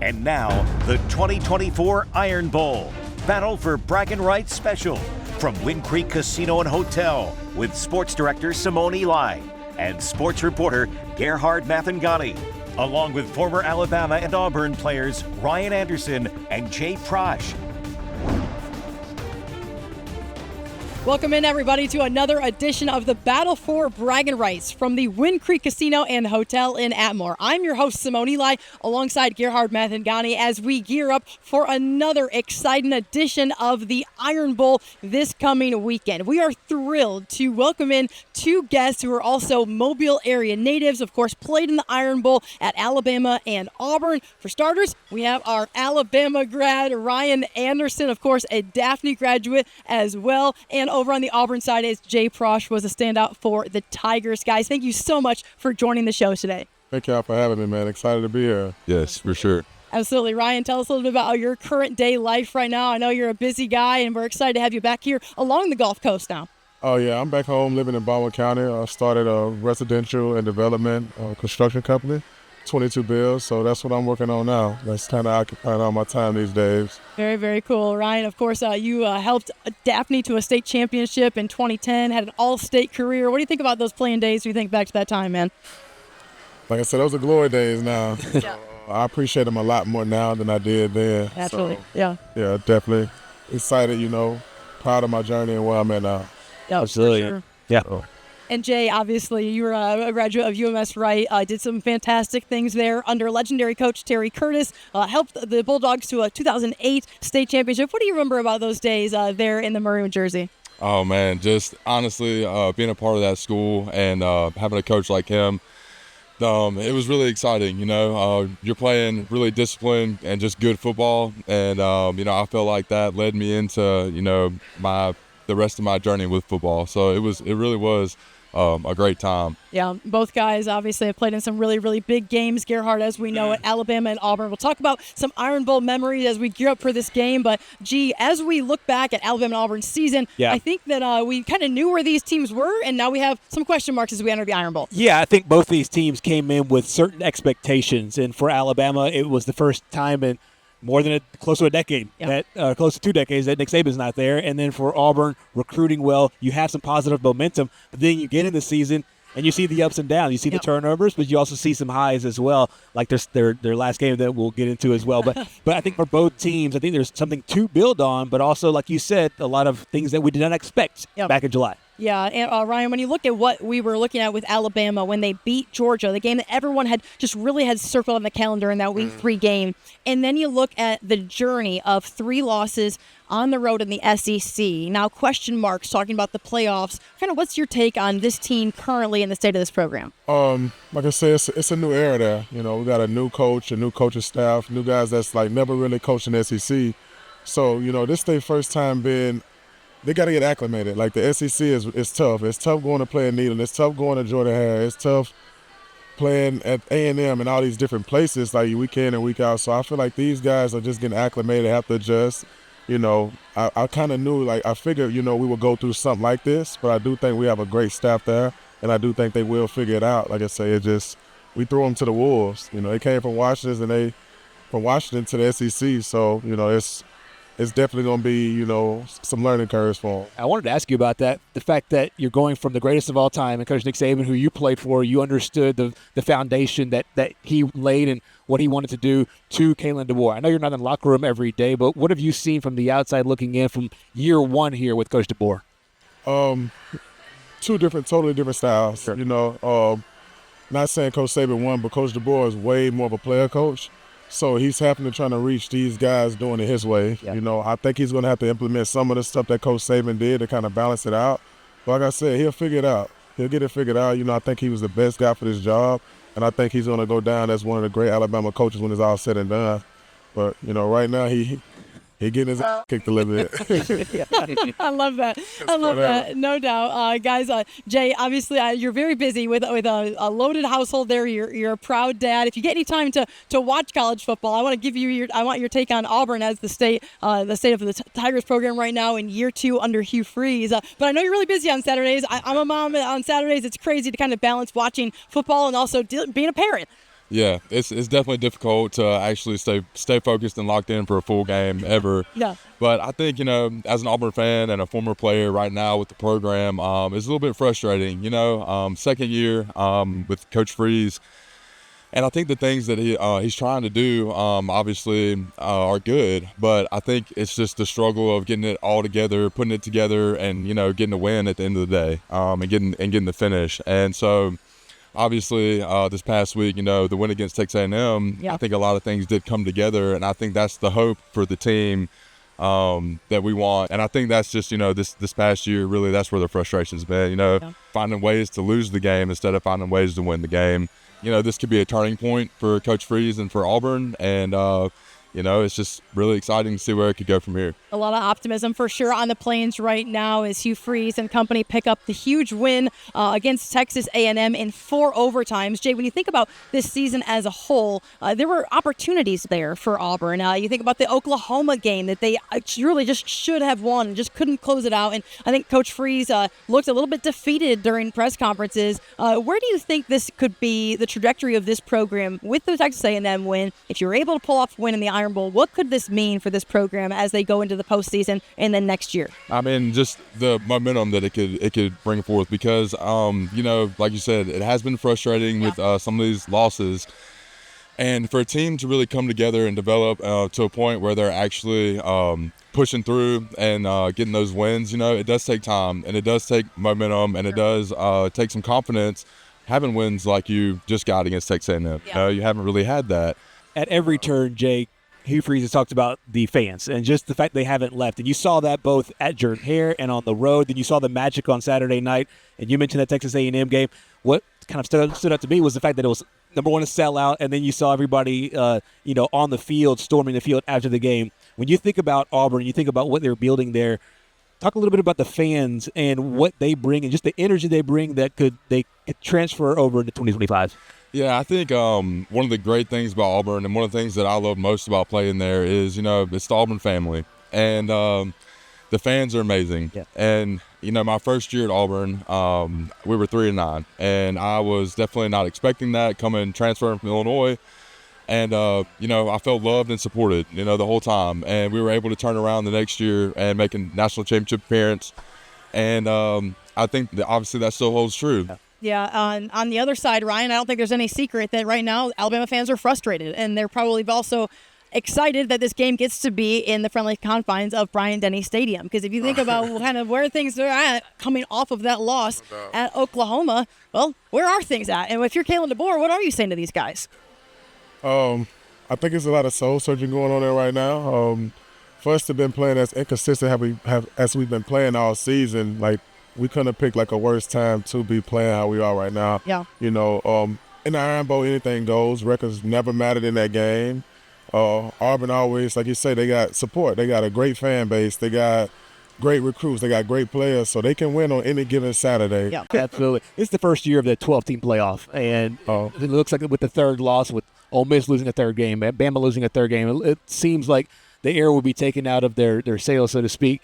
And now, the 2024 Iron Bowl. Battle for Bragging Rights Special from Wind Creek Casino and Hotel with Sports Director Simone and Sports Reporter Gerhard Mathangani, along with former Alabama and Auburn players Ryan Anderson and Jay Prosh. Welcome in, everybody, to another edition of the Battle for Bragging Rights from the Wind Creek Casino and Hotel in Atmore. I'm your host, Simone alongside Gerhard Mathangani, as we gear up for another exciting edition of the Iron Bowl this coming weekend. We are thrilled to welcome in two guests who are also Mobile area natives, of course, played in the Iron Bowl at Alabama and Auburn. For starters, we have our Alabama grad, Ryan Anderson, of course, a Daphne graduate as well, and over on the Auburn side is Jay Prosh, was a standout for the Tigers. Guys, thank you so much for joining the show today. Thank y'all for having me, man. Excited to be here. Yes, for sure. Absolutely. Ryan, tell us a little bit about your current day life right now. I know you're a busy guy, and we're excited to have you back here along the Gulf Coast now. Oh, yeah. I'm back home living in Baldwin County. I started a residential and development construction company. 22 bills, so that's what I'm working on now. That's kind of occupying all my time these days. Very, very cool. Ryan, of course, you helped Daphne to a state championship in 2010, had an all-state career. What do you think about those playing days? Do you think back to that time, man? Like I said, those are glory days now. Yeah. I appreciate them a lot more now than I did then. Absolutely, so, yeah. Yeah, definitely excited, proud of my journey and where I'm at now. Yeah, absolutely. Sure. Yeah. And Jay, obviously, you were a graduate of UMS Wright, did some fantastic things there under legendary coach Terry Curtis, helped the Bulldogs to a 2008 state championship. What do you remember about those days there in the Maroon jersey? Oh, man, just honestly being a part of that school and having a coach like him, it was really exciting. You're playing really disciplined and just good football. And, I felt like that led me into, the rest of my journey with football. So it really was a great time. Yeah, both guys obviously have played in some really, really big games. Gerhard, as we know, at Alabama and Auburn. We'll talk about some Iron Bowl memories as we gear up for this game. But, as we look back at Alabama and Auburn's season, I think that we kind of knew where these teams were, and now we have some question marks as we enter the Iron Bowl. Yeah, I think both these teams came in with certain expectations. And for Alabama, it was the first time in close to a decade, close to 2 decades that Nick Saban's not there. And then for Auburn, recruiting well, you have some positive momentum. But then you get in the season and you see the ups and downs. You see the turnovers, but you also see some highs as well, like their last game that we'll get into as well. But I think for both teams, I think there's something to build on, but also, like you said, a lot of things that we did not expect back in July. Yeah, and Ryan, when you look at what we were looking at with Alabama when they beat Georgia, the game that everyone had circled on the calendar in that Week 3 game, and then you look at the journey of 3 losses on the road in the SEC. Now, question marks, talking about the playoffs. Kind of what's your take on this team currently in the state of this program? Like I said, it's a new era there. We got a new coach, a new coaching staff, new guys that's never really coached in the SEC. So, this their first time being. They got to get acclimated. The SEC is tough. It's tough going to play in Neyland. It's tough going to Jordan-Hare. It's tough playing at A&M and all these different places week in and week out. So I feel like these guys are just getting acclimated, have to adjust. I kind of knew, I figured, we would go through something like this, but I do think we have a great staff there, and I do think they will figure it out. Like I say, we threw them to the wolves. They came from Washington, and from Washington to the SEC. So, it's definitely going to be, some learning curves for them. I wanted to ask you about that, the fact that you're going from the greatest of all time, and Coach Nick Saban, who you played for, you understood the foundation that he laid and what he wanted to do, to Kalen DeBoer. I know you're not in the locker room every day, but what have you seen from the outside looking in from year one here with Coach DeBoer? Two totally different styles. Sure. Not saying Coach Saban won, but Coach DeBoer is way more of a player coach. So he's having to try to reach these guys doing it his way. Yeah. I think he's going to have to implement some of the stuff that Coach Saban did to kind of balance it out. But like I said, he'll figure it out. He'll get it figured out. I think he was the best guy for this job, and I think he's going to go down as one of the great Alabama coaches when it's all said and done. But, right now he getting his kicked a little bit. I love that. No doubt. Guys, Jay, obviously you're very busy with a loaded household there. You're a proud dad. If you get any time to watch college football, I want to give you your take on Auburn as the state of the Tigers program right now in year 2 under Hugh Freeze. But I know you're really busy on Saturdays. I'm a mom on Saturdays. It's crazy to kind of balance watching football and also being a parent. Yeah, it's definitely difficult to actually stay focused and locked in for a full game ever. Yeah. But I think, as an Auburn fan and a former player right now with the program, it's a little bit frustrating. Second year with Coach Freeze. And I think the things that he's trying to do, obviously, are good. But I think it's just the struggle of getting it all together, putting it together, and getting a win at the end of the day, and getting the finish. And so, obviously, this past week, the win against Texas A&M, I think a lot of things did come together, and I think that's the hope for the team that we want. And I think that's just this past year, really, that's where the frustration's been. Finding ways to lose the game instead of finding ways to win the game. This could be a turning point for Coach Freeze and for Auburn, and it's just really exciting to see where it could go from here. A lot of optimism for sure on the Plains right now as Hugh Freeze and company pick up the huge win against Texas A&M in 4 overtimes. Jay, when you think about this season as a whole, there were opportunities there for Auburn. You think about the Oklahoma game that they really just should have won and just couldn't close it out. And I think Coach Freeze looked a little bit defeated during press conferences. Where do you think this could be, the trajectory of this program with the Texas A&M win? If you're able to pull off a win in the Iron Bowl, what could this mean for this program as they go into the postseason and then next year? I mean, just the momentum that it could bring forth, because like you said, it has been frustrating with some of these losses, and for a team to really come together and develop to a point where they're actually pushing through and getting those wins, it does take time, and it does take momentum, and it does take some confidence having wins like you just got against Texas A&M. You haven't really had that. At every turn, Jake, Hugh Freeze has talked about the fans and just the fact they haven't left. And you saw that both at Jordan-Hare and on the road. Then you saw the magic on Saturday night. And you mentioned that Texas A&M game. What kind of stood out to me was the fact that it was, number one, a sellout, and then you saw everybody, on the field, storming the field after the game. When you think about Auburn, you think about what they're building there, talk a little bit about the fans and what they bring and just the energy they bring that they could transfer over into 2025. Yeah, I think one of the great things about Auburn, and one of the things that I love most about playing there is, it's the Auburn family. And the fans are amazing. Yeah. And, my first year at Auburn, we were 3-9. And I was definitely not expecting that, transferring from Illinois. And, I felt loved and supported, the whole time. And we were able to turn around the next year and make a national championship appearance. And I think that obviously that still holds true. Yeah. Yeah, on the other side, Ryan, I don't think there's any secret that right now Alabama fans are frustrated, and they're probably also excited that this game gets to be in the friendly confines of Bryant-Denny Stadium. Because if you think about kind of where things are at coming off of that loss at Oklahoma, well, where are things at? And if you're Kalen DeBoer, what are you saying to these guys? I think there's a lot of soul searching going on there right now. For us to have been playing as inconsistent as we've been playing all season, like, we couldn't have picked like a worse time to be playing how we are right now. Yeah. In the Iron Bowl, anything goes. Records never mattered in that game. Auburn always, like you say, they got support. They got a great fan base. They got great recruits. They got great players, so they can win on any given Saturday. Yeah, absolutely. It's the first year of the 12-team playoff, and it looks like with the third loss, with Ole Miss losing a third game, Bama losing a third game, it seems like the air will be taken out of their sails, so to speak.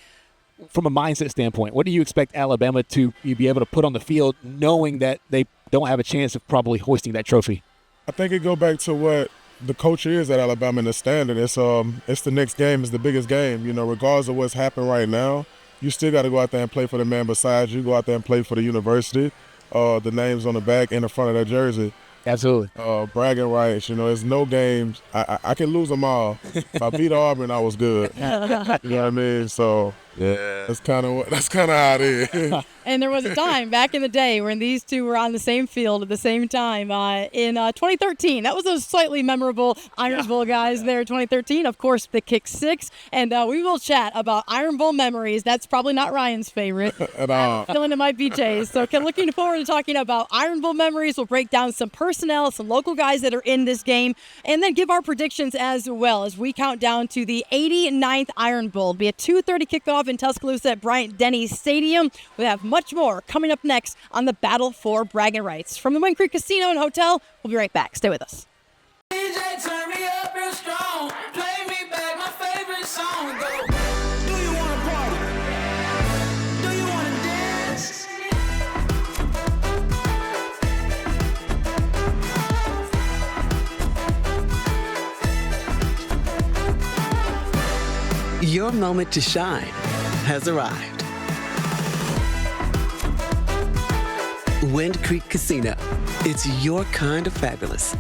From a mindset standpoint, what do you expect Alabama to be able to put on the field knowing that they don't have a chance of probably hoisting that trophy? I think it go back to what the culture is at Alabama and the standard. It's the next game. It's the biggest game. Regardless of what's happening right now, you still got to go out there and play for the man beside you. Go out there and play for the university. The names on the back and the front of their jersey. Absolutely. Bragging rights. There's no games. I can lose them all. If I beat Auburn, I was good. You know what I mean? So yeah, that's kind of how it is. And there was a time back in the day when these two were on the same field at the same time in 2013. That was a slightly memorable Iron Bowl guys there in 2013. Of course, the kick six. And we will chat about Iron Bowl memories. That's probably not Ryan's favorite. At all. Feeling it might be Jay's. So looking forward to talking about Iron Bowl memories. We'll break down some personnel, some local guys that are in this game, and then give our predictions as well as we count down to the 89th Iron Bowl. It'll be a 2:30 kickoff in Tuscaloosa at Bryant-Denny Stadium. We have much more coming up next on the Battle for Bragging Rights. From the Wind Creek Casino and Hotel, we'll be right back. Stay with us. DJ, turn me up real strong. Play me back my favorite song. Go. Do you want to party? Do you want to dance? Your moment to shine has arrived. Wind Creek Casino. It's your kind of fabulous.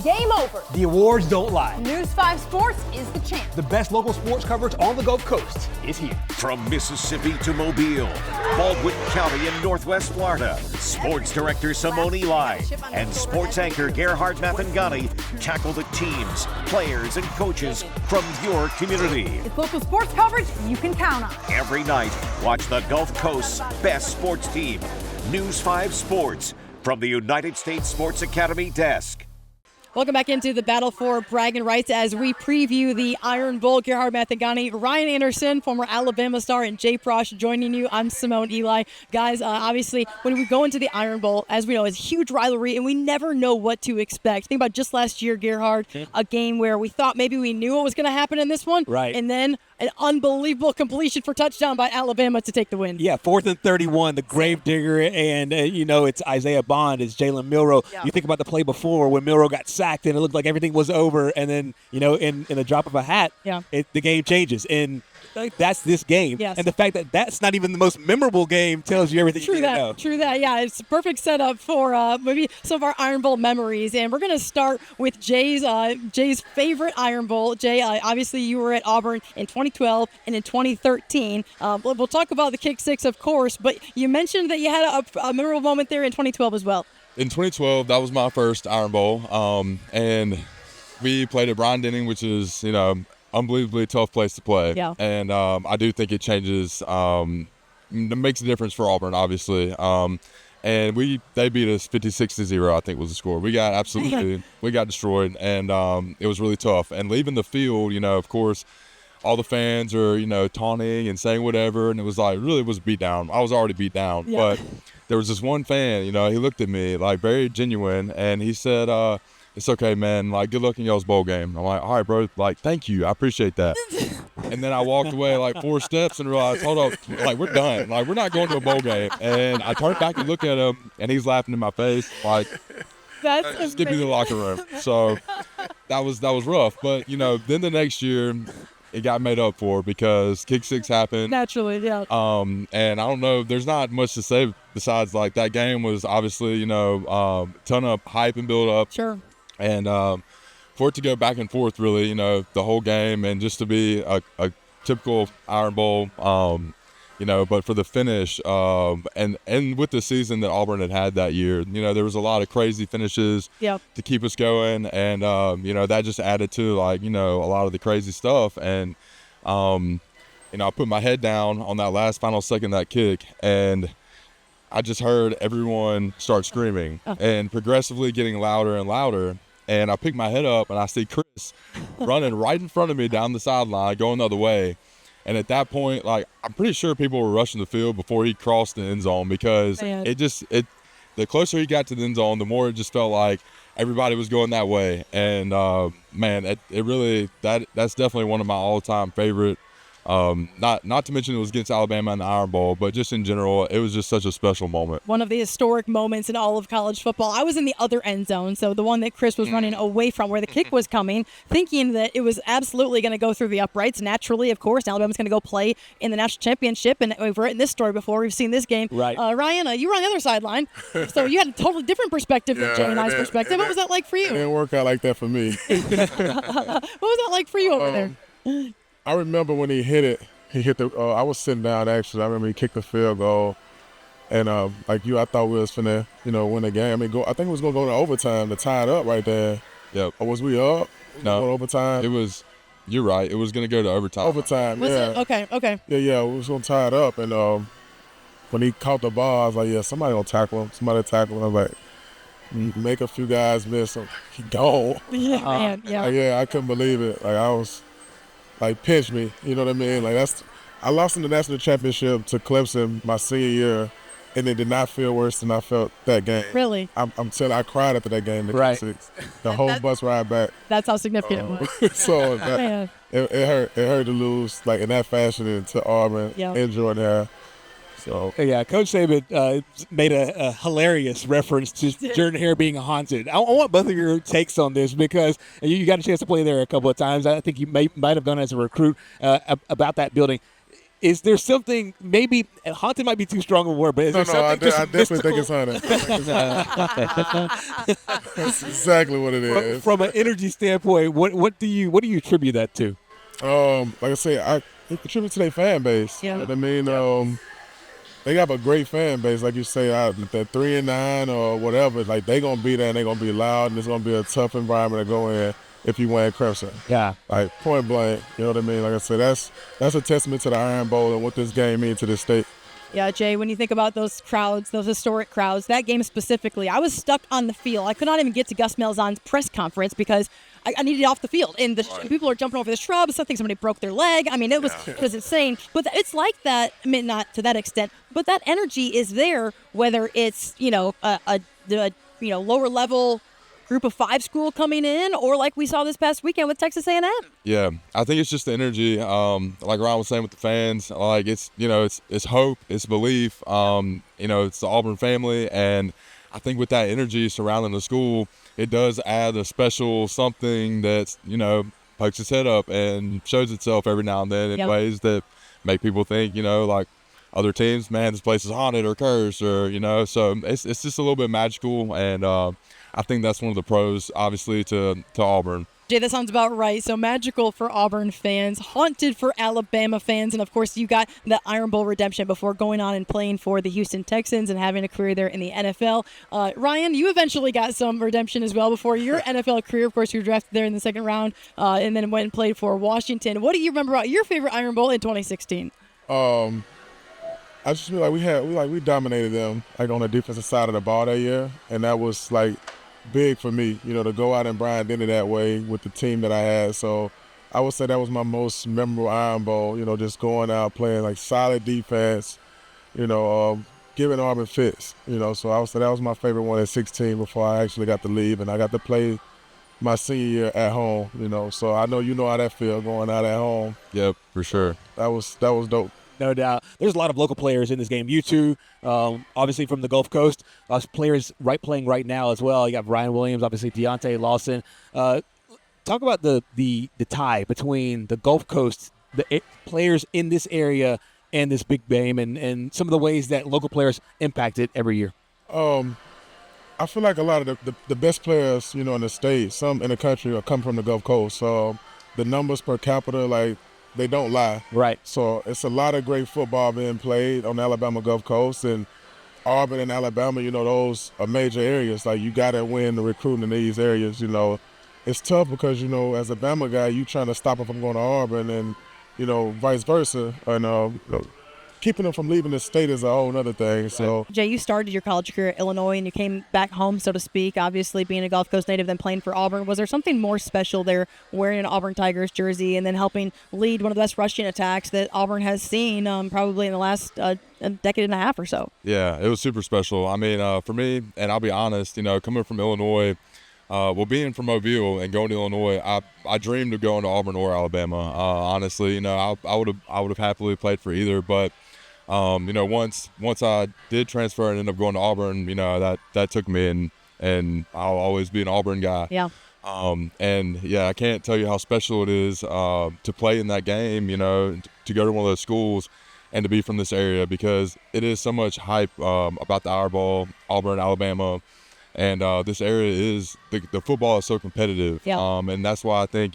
Game over. The awards don't lie. News 5 Sports is the champ. The best local sports coverage on the Gulf Coast is here. From Mississippi to Mobile, Baldwin County in Northwest Florida, Sports Director Simone Lai and Sports Anchor Gerhard Mathangani tackle the teams, players, and coaches from your community. It's local sports coverage you can count on. Every night, watch the Gulf Coast's best sports team. News 5 Sports from the United States Sports Academy desk. Welcome back into the battle for bragging rights as we preview the Iron Bowl. Gerhard Mathangani, Ryan Anderson, former Alabama star, and Jay Prosh joining you. I'm Simone Eli. Guys, obviously, when we go into the Iron Bowl, as we know, it's a huge rivalry, and we never know what to expect. Think about just last year, Gerhard, a game where we thought maybe we knew what was going to happen in this one. Right. And then an unbelievable completion for touchdown by Alabama to take the win. Yeah, 4th and 31, the Gravedigger, and, it's Isaiah Bond, it's Jalen Milroe. Yeah. You think about the play before when Milroe got sacked and it looked like everything was over, and then, in a drop of a hat, the game changes. And that's this game. Yes. And the fact that that's not even the most memorable game tells you everything you need to know. True that. Yeah, it's a perfect setup for maybe some of our Iron Bowl memories. And we're going to start with Jay's favorite Iron Bowl. Jay, obviously you were at Auburn in 2012 and in 2013. We'll talk about the kick six, of course, but you mentioned that you had a memorable moment there in 2012 as well. In 2012, that was my first Iron Bowl, and we played at Bryant Denning, which is, unbelievably tough place to play. Yeah. And I do think it changes, it makes a difference for Auburn, obviously. And they beat us 56-0, I think was the score. We got destroyed, and it was really tough. And leaving the field, of course, all the fans are, taunting and saying whatever, and it was like, really was beat down. I was already beat down, but there was this one fan, he looked at me like very genuine, and he said, it's okay, man, like, good luck in y'all's bowl game. I'm like, all right, bro, like, thank you, I appreciate that. And then I walked away like 4 steps and realized, hold up, like, we're done, like, we're not going to a bowl game. And I turned back and looked at him, and he's laughing in my face, like, That's skip me to the locker room. So that was rough, but then the next year it got made up for because kick six happened. Naturally, yeah. And I don't know, there's not much to say besides, like, that game was obviously, ton of hype and build up. Sure. And for it to go back and forth, really, the whole game, and just to be a typical Iron Bowl, but for the finish, and with the season that Auburn had that year, there was a lot of crazy finishes to keep us going, and that just added to, like, a lot of the crazy stuff. And I put my head down on that last final second of that kick, and I just heard everyone start screaming and progressively getting louder and louder. And I pick my head up, and I see Chris running right in front of me down the sideline, going the other way. And at that point, like, I'm pretty sure people were rushing the field before he crossed the end zone, because the closer he got to the end zone, the more it just felt like everybody was going that way. And that's definitely one of my all-time favorite. Not to mention it was against Alabama in the Iron Bowl, but just in general, it was just such a special moment. One of the historic moments in all of college football. I was in the other end zone, so the one that Chris was running away from, where the kick was coming, thinking that it was absolutely going to go through the uprights. Naturally, of course, Alabama's going to go play in the national championship, and we've written this story before. We've seen this game. Right. Ryan, you were on the other sideline, so you had a totally different perspective than Jay and I's perspective. What was that like for you? It didn't work out like that for me. What was that like for you over there? I remember when he hit it. He hit the. I was sitting down, actually. I remember he kicked the field goal, and like you, I thought we was finna, win the game. I mean, I think it was gonna go to overtime to tie it up right there. Yep. Or was we up? No. Going overtime. It was. You're right. It was gonna go to overtime. Overtime. Was yeah. it? Okay. Yeah. We was gonna tie it up, and when he caught the ball, I was like, yeah, somebody gonna tackle him. Somebody tackle him. I was like, make a few guys miss him. He gone. Yeah, man. Yeah. Yeah, I couldn't believe it. Like, I was. Like, pinch me, you know what I mean? Like, I lost in the national championship to Clemson my senior year, and it did not feel worse than I felt that game. Really? I'm telling you, I cried after that game. Right. The whole bus ride back. That's how significant it was. So Man. it hurt to lose, like, in that fashion, and to Auburn and Jordan. So yeah, Coach Saban made a hilarious reference to Jordan Hare being haunted. I want both of your takes on this because you got a chance to play there a couple of times. I think you might have done as a recruit about that building. Is there something, maybe haunted might be too strong a word, but is there something I definitely think it's haunted. That's exactly what it is. From an energy standpoint, what do you attribute that to? Like I say, I contribute to their fan base. Yeah. You know what I mean, they have a great fan base, like you say. They're 3-9 or whatever. Like they gonna be there and they gonna be loud, and it's gonna be a tough environment to go in if you wear crimson. Yeah. Like point blank. You know what I mean? Like I said, that's a testament to the Iron Bowl and what this game means to this state. Yeah, Jay, when you think about those crowds, those historic crowds, that game specifically, I was stuck on the field. I could not even get to Gus Malzahn's press conference because I needed it off the field. And people are jumping over the shrubs. I think somebody broke their leg. I mean, it was insane. But it's like that, I mean, not to that extent, but that energy is there, whether it's, a lower level group of 5 school coming in, or like we saw this past weekend with Texas A&M. Yeah, I think it's just the energy. Like Ryan was saying with the fans, like it's hope, it's belief. It's the Auburn family, and I think with that energy surrounding the school, it does add a special something that's pokes its head up and shows itself every now and then in ways that make people think like other teams, man, this place is haunted or cursed, or so it's just a little bit magical, and I think that's one of the pros, obviously, to Auburn. Jay, that sounds about right. So magical for Auburn fans, haunted for Alabama fans, and of course you got the Iron Bowl redemption before going on and playing for the Houston Texans and having a career there in the NFL. Ryan, you eventually got some redemption as well before your NFL career. Of course, you were drafted there in the second round and then went and played for Washington. What do you remember about your favorite Iron Bowl in 2016? I just feel like we dominated them like on the defensive side of the ball that year, and that was like big for me, to go out and Bryant Denny that way with the team that I had. So I would say that was my most memorable Iron Bowl, just going out playing like solid defense, giving Auburn fits, So I would say that was my favorite one at 16 before I actually got to leave, and I got to play my senior year at home, So I know how that feels going out at home. Yep, for sure. That was dope. No doubt. There's a lot of local players in this game. You two, obviously from the Gulf Coast, players playing right now as well. You got Brian Williams, obviously Deontay Lawson. Talk about the tie between the Gulf Coast, the players in this area, and this big game, and some of the ways that local players impact it every year. I feel like a lot of the best players, in the state, some in the country, come from the Gulf Coast. So the numbers per capita, they don't lie. Right. So it's a lot of great football being played on the Alabama Gulf Coast, and Auburn and Alabama, those are major areas. Like, you got to win the recruiting in these areas, It's tough because, as a Bama guy, you trying to stop them from going to Auburn, and, vice versa. And keeping them from leaving the state is a whole other thing. So, Jay, you started your college career at Illinois and you came back home, so to speak, obviously being a Gulf Coast native, then playing for Auburn. Was there something more special there wearing an Auburn Tigers jersey and then helping lead one of the best rushing attacks that Auburn has seen probably in the last a decade and a half or so? Yeah, it was super special. I mean, for me, and I'll be honest, coming from Illinois, being from Mobile and going to Illinois, I dreamed of going to Auburn or Alabama. Honestly, I would have happily played for either, but once I did transfer and end up going to Auburn, that took me, and I'll always be an Auburn guy. Yeah. I can't tell you how special it is to play in that game, to go to one of those schools and to be from this area, because it is so much hype about the Iron Bowl, Auburn, Alabama, and this area is the football is so competitive. Yeah. And that's why I think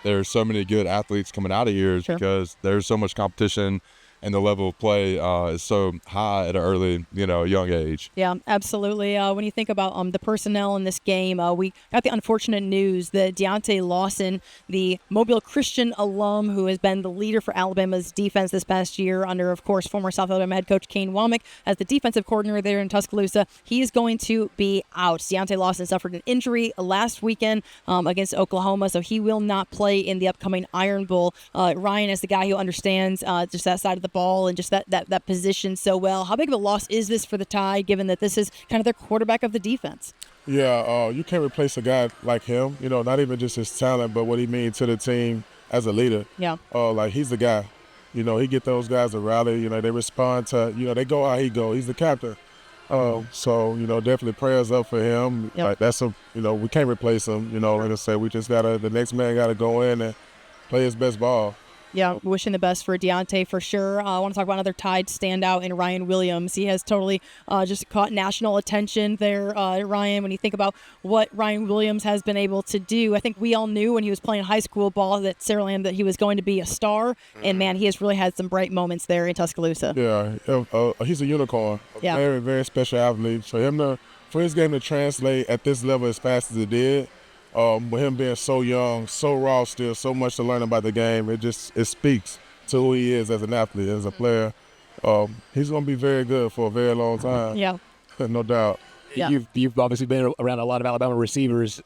there's so many good athletes coming out of here, Sure. because there's so much competition. And the level of play is so high at an early, young age. Yeah, absolutely. When you think about the personnel in this game, we got the unfortunate news that Deontay Lawson, the Mobile Christian alum who has been the leader for Alabama's defense this past year under, of course, former South Alabama head coach Kane Womack as the defensive coordinator there in Tuscaloosa, he is going to be out. Deontay Lawson suffered an injury last weekend against Oklahoma, so he will not play in the upcoming Iron Bowl. Ryan is the guy who understands just that side of the ball and just that position so well. How big of a loss is this for the Tide, given that this is kind of their quarterback of the defense? Yeah, you can't replace a guy like him, not even just his talent, but what he means to the team as a leader. Yeah. He's the guy. You know, he get those guys to rally. You know, they respond to, you know, they go how he go. He's the captain. So, you know, definitely prayers up for him. Yep. Like that's you know, we can't replace him. You know, like I said, we just the next man got to go in and play his best ball. Yeah, wishing the best for Deontay for sure. I want to talk about another Tide standout in Ryan Williams. He has totally just caught national attention there, Ryan. When you think about what Ryan Williams has been able to do, I think we all knew when he was playing high school ball at Saraland that he was going to be a star. And, man, he has really had some bright moments there in Tuscaloosa. Yeah, he's a unicorn. Yeah. Very, very special athlete. For his game to translate at this level as fast as it did, with him being so young, so raw still, so much to learn about the game, it speaks to who he is as an athlete, as a player. He's going to be very good for a very long time. Yeah. No doubt. Yeah. You've obviously been around a lot of Alabama receivers.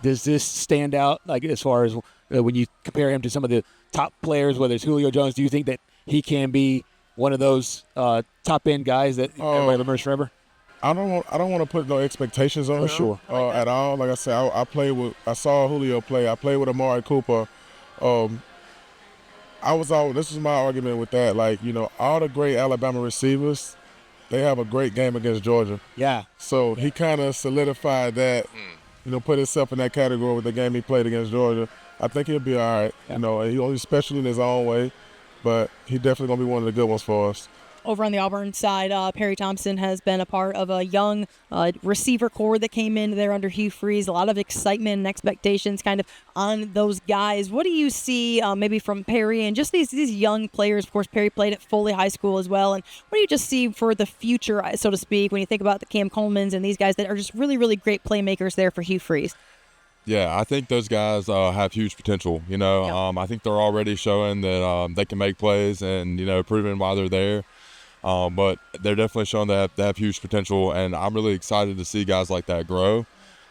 Does this stand out, like as far as when you compare him to some of the top players, whether it's Julio Jones? Do you think that he can be one of those top end guys that everybody remembers forever? I don't want to put no expectations on him. Sure. At all. Like I said, I saw Julio play. I played with Amari Cooper. This is my argument with that. Like, you know, all the great Alabama receivers, they have a great game against Georgia. Yeah. So he kind of solidified that, you know, put himself in that category with the game he played against Georgia. I think he'll be all right. Yeah. You know, he's special in his own way, but he's definitely going to be one of the good ones for us. Over on the Auburn side, Perry Thompson has been a part of a young receiver corps that came in there under Hugh Freeze. A lot of excitement and expectations kind of on those guys. What do you see maybe from Perry and just these young players? Of course, Perry played at Foley High School as well. And what do you just see for the future, so to speak, when you think about the Cam Colemans and these guys that are just really, really great playmakers there for Hugh Freeze? Yeah, I think those guys have huge potential. You know, Yep. I think they're already showing that they can make plays and, you know, proving why they're there. But they're definitely showing that they have huge potential, and I'm really excited to see guys like that grow.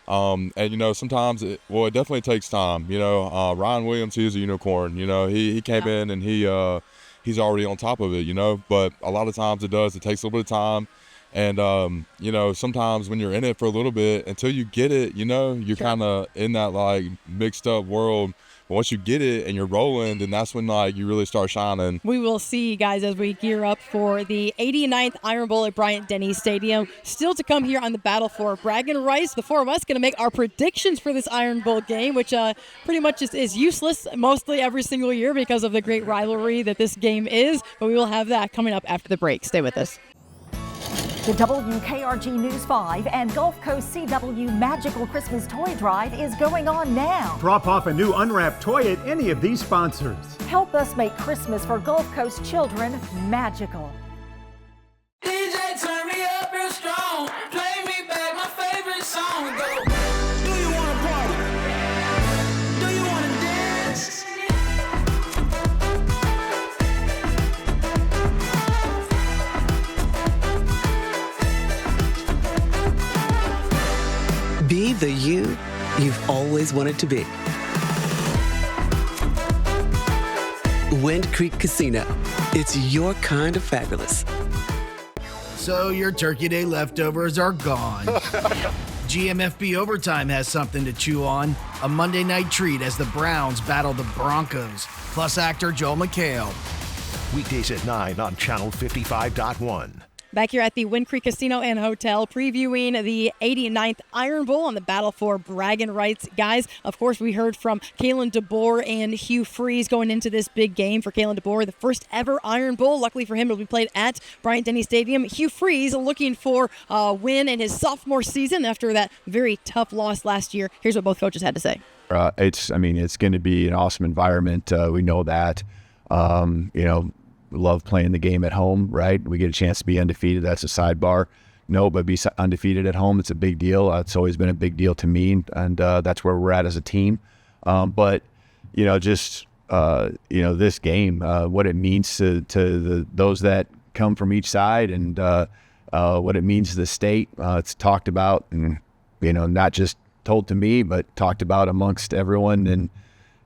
And, you know, sometimes it definitely takes time. You know, Ryan Williams, he is a unicorn. You know, he came in and he's already on top of it, you know. But a lot of times it takes a little bit of time. And, you know, sometimes when you're in it for a little bit, until you get it, you know, you're kind of in that, like, mixed up world. But once you get it and you're rolling, then that's when, like, you really start shining. We will see, guys, as we gear up for the 89th Iron Bowl at Bryant-Denny Stadium. Still to come here on the battle for bragging rights. The four of us going to make our predictions for this Iron Bowl game, which pretty much is useless mostly every single year because of the great rivalry that this game is. But we will have that coming up after the break. Stay with us. The WKRG News 5 and Gulf Coast CW Magical Christmas Toy Drive is going on now. Drop off a new unwrapped toy at any of these sponsors. Help us make Christmas for Gulf Coast children magical. DJ, turn me up real strong. Play me back my favorite song. Go. Do you want to party? Do you want to dance? Be the you you've always wanted to be. Wind Creek Casino. It's your kind of fabulous. So your Turkey Day leftovers are gone. GMFB Overtime has something to chew on. A Monday night treat as the Browns battle the Broncos. Plus actor Joel McHale. Weekdays at 9 on Channel 55.1. Back here at the Wind Creek Casino and Hotel, previewing the 89th Iron Bowl on the battle for bragging rights. Guys, of course, we heard from Kalen DeBoer and Hugh Freeze going into this big game for Kalen DeBoer, the first ever Iron Bowl. Luckily for him, it'll be played at Bryant-Denny Stadium. Hugh Freeze looking for a win in his sophomore season after that very tough loss last year. Here's what both coaches had to say. It's going to be an awesome environment. We know that. You know, love playing the game at home, right? We get a chance to be undefeated. That's a sidebar. No, but be undefeated at home, it's a big deal. It's always been a big deal to me, and that's where we're at as a team. But, you know, just, you know, this game, what it means to those that come from each side and what it means to the state. It's talked about and, you know, not just told to me, but talked about amongst everyone and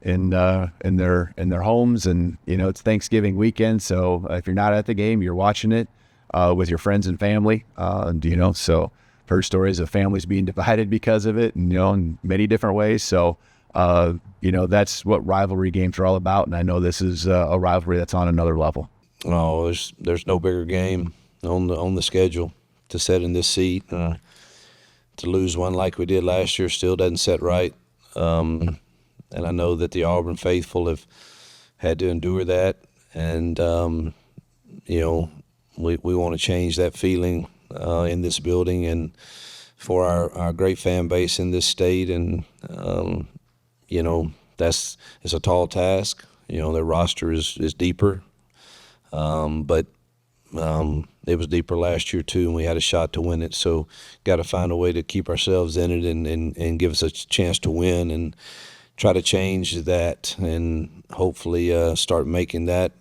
in their homes. And, you know, it's Thanksgiving weekend, so if you're not at the game, you're watching it with your friends and family. And, you know, so I've heard stories of families being divided because of it, and, you know, in many different ways. So That's what rivalry games are all about, and I know this is a rivalry that's on another level. Oh, there's no bigger game on the schedule to set in this seat. To lose one like we did last year still doesn't set right. And I know that the Auburn faithful have had to endure that. And, we want to change that feeling in this building and for our great fan base in this state. And, it's a tall task. Their roster is deeper. But it was deeper last year too, and we had a shot to win it. So got to find a way to keep ourselves in it and give us a chance to win and try to change that and hopefully start making that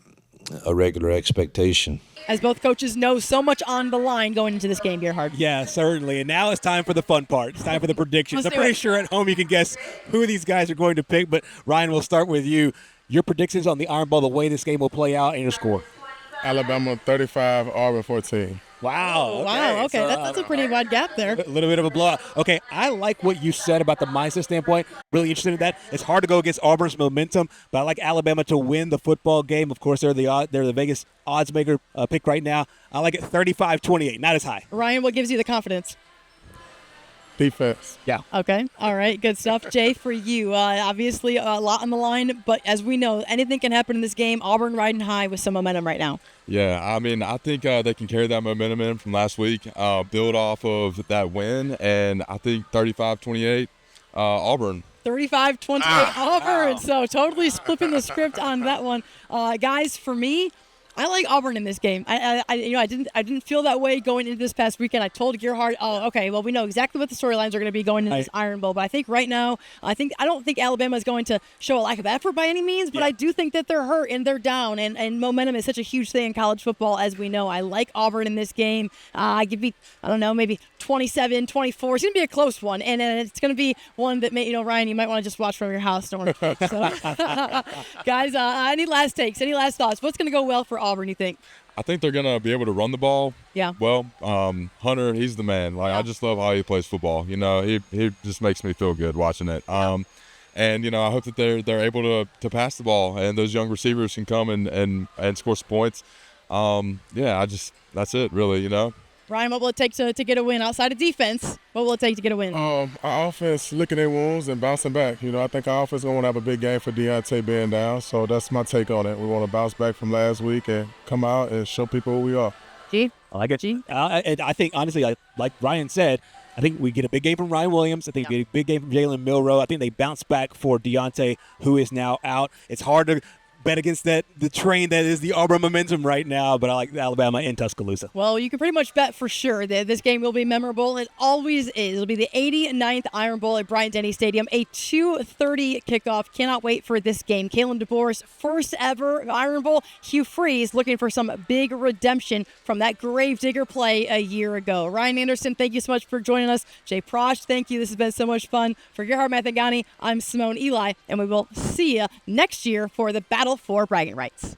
a regular expectation. As both coaches know, so much on the line going into this game, Gerhard. Yeah, certainly. And now it's time for the fun part. It's time for the predictions. I'm pretty sure at home you can guess who these guys are going to pick, but Ryan, we'll start with you. Your predictions on the Iron Bowl, the way this game will play out, and your score. Alabama 35, Auburn 14. Wow. Wow, okay. That's a pretty wide gap there. A little bit of a blowout. Okay, I like what you said about the mindset standpoint. Really interested in that. It's hard to go against Auburn's momentum, but I like Alabama to win the football game. Of course, they're the Vegas odds maker pick right now. I like it 35-28, not as high. Ryan, what gives you the confidence? Defense. Yeah. Okay. All right. Good stuff. Jay, for you, obviously a lot on the line, but as we know, anything can happen in this game. Auburn riding high with some momentum right now. Yeah, I think they can carry that momentum in from last week, build off of that win, and I think 35-28, Auburn. 35-28 Auburn. So totally flipping the script on that one. Guys, for me, I like Auburn in this game. I didn't feel that way going into this past weekend. I told Gerhard, we know exactly what the storylines are going to be going into this Iron Bowl. But I think right now, I don't think Alabama is going to show a lack of effort by any means. But I do think that they're hurt and they're down. And momentum is such a huge thing in college football, as we know. I like Auburn in this game. I give me, maybe 27-24. It's going to be a close one, and it's going to be one that Ryan, you might want to just watch from your house. Don't worry. So, guys, any last takes? Any last thoughts? What's going to go well for Auburn, you think? I think they're going to be able to run the ball. Yeah. Well, Hunter, he's the man. I just love how he plays football. He just makes me feel good watching it. And I hope that they're able to pass the ball and those young receivers can come and score some points. That's it really. Ryan, what will it take to get a win outside of defense? What will it take to get a win? Our offense licking their wounds and bouncing back. I think our offense is going to have a big game for Deontay being down, so that's my take on it. We want to bounce back from last week and come out and show people who we are. G? I like it. G? I think, honestly, like Ryan said, I think we get a big game from Ryan Williams. I think we get a big game from Jalen Milroe. I think they bounce back for Deontay, who is now out. It's hard to bet against the train that is the Auburn momentum right now, but I like Alabama in Tuscaloosa. Well, you can pretty much bet for sure that this game will be memorable. It always is. It'll be the 89th Iron Bowl at Bryant-Denny Stadium, a 2:30 kickoff. Cannot wait for this game. Kalen DeBoer's first ever Iron Bowl. Hugh Freeze looking for some big redemption from that gravedigger play a year ago. Ryan Anderson, thank you so much for joining us. Jay Prosh, thank you. This has been so much fun. For Gerhard Mathangani, I'm Simone Eli, and we will see you next year for the Battle for Bragging Rights.